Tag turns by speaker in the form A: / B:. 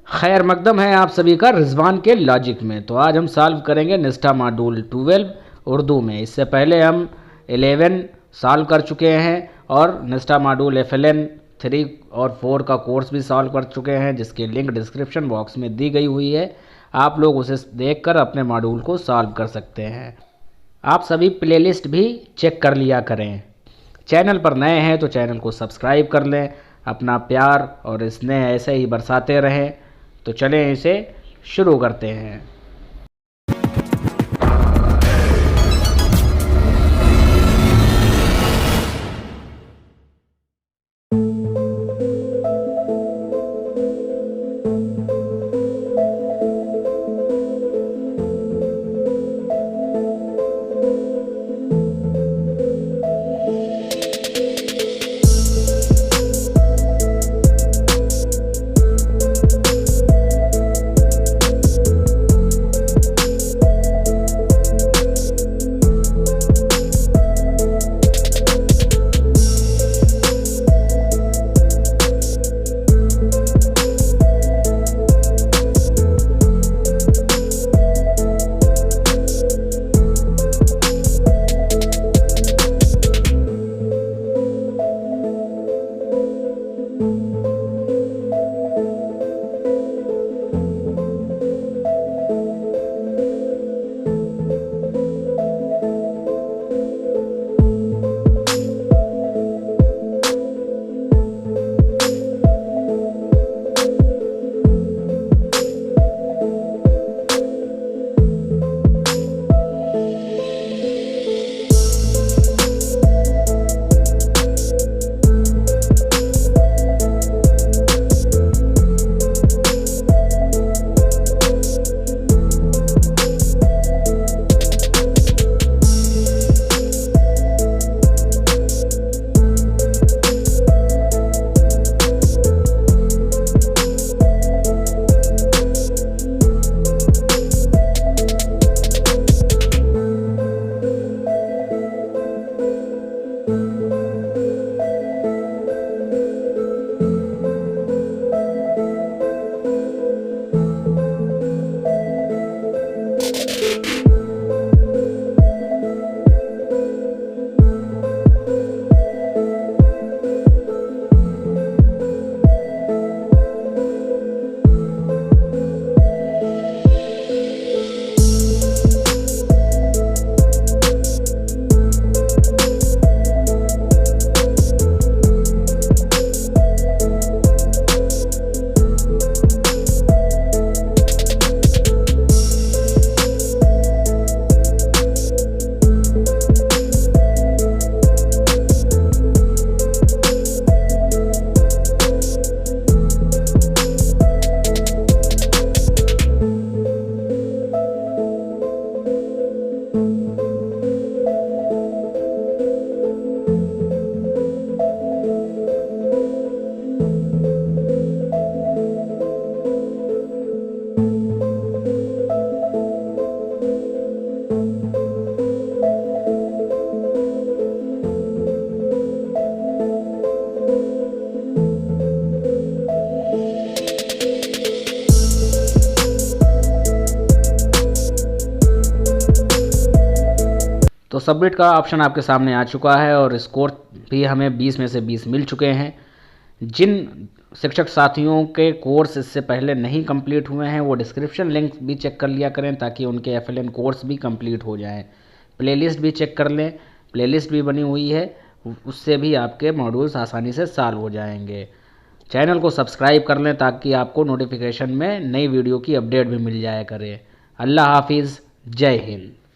A: खैर मकदम है आप सभी का रिजवान के लॉजिक में। तो आज हम सॉल्व करेंगे निष्ठा मॉड्यूल 12 उर्दू में। इससे पहले हम 11 सॉल्व कर चुके हैं और निष्ठा मॉड्यूल FLN 3 और 4 का कोर्स भी सॉल्व कर चुके हैं, जिसकी लिंक डिस्क्रिप्शन बॉक्स में दी गई हुई है। आप लोग उसे देखकर अपने मॉड्यूल को सॉल्व कर सकते हैं। आप सभी प्लेलिस्ट भी चेक कर लिया करें। चैनल पर नए हैं तो चैनल को सब्सक्राइब कर लें। अपना प्यार और स्नेह ऐसे ही बरसाते रहें। तो चलें इसे शुरू करते हैं। तो सबमिट का ऑप्शन आपके सामने आ चुका है और स्कोर भी हमें 20 में से 20 मिल चुके हैं। जिन शिक्षक साथियों के कोर्स इससे पहले नहीं कंप्लीट हुए हैं वो डिस्क्रिप्शन लिंक भी चेक कर लिया करें, ताकि उनके FLN कोर्स भी कंप्लीट हो जाएं। प्लेलिस्ट भी चेक कर लें, प्लेलिस्ट भी बनी हुई है, उससे भी आपके मॉड्यूल्स आसानी से सॉल्व हो जाएंगे। चैनल को सब्सक्राइब कर लें ताकि आपको नोटिफिकेशन में नई वीडियो की अपडेट भी मिल जाया करे। अल्लाह हाफिज़, जय हिंद।